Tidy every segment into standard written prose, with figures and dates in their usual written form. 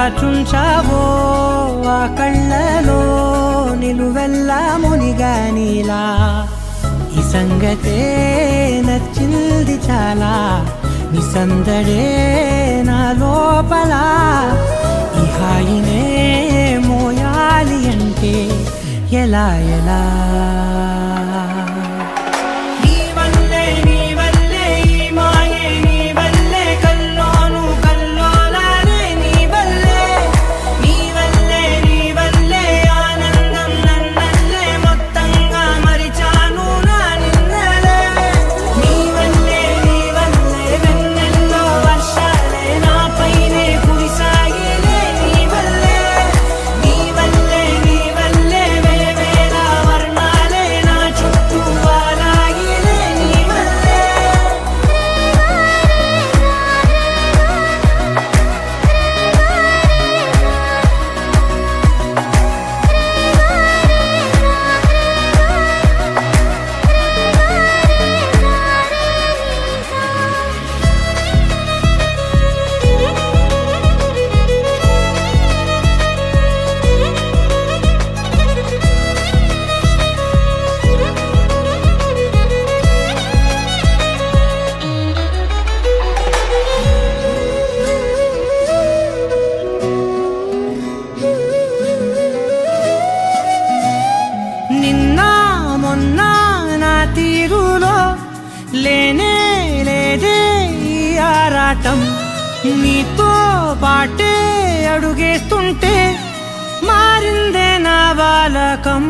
దాచుంచావో ఆ కళ్ళలో నిలువెల్లా మునిగానిలా ఈ సంగతే నచ్చింది చాలా నీ సందడే నా లోపల ఈ హాయినే మోయాలి అంటే ఎలా ఎలా లేనే లేదే ఈ ఆరాటం నీతో పాటే అడుగేస్తుంటే మారిందే నా బాలకం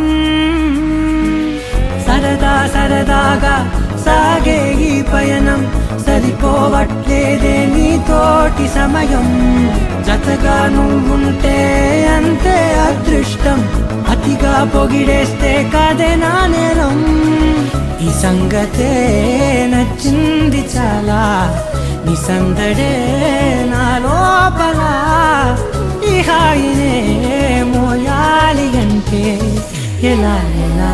సరదా సరదాగా సాగే ఈ పయనం సరిపోవట్లేదే నీతోటి సమయం జతగా నువ్వుంటే అంతే అదృష్టం అతిగా పొగిడేస్తే కాదే నా నేరం ఈ సంగతే నచ్చింది చాలా నీ సందడే నా లోపల ఈ హాయినే మోయాలి అంటే ఎలా ఎలా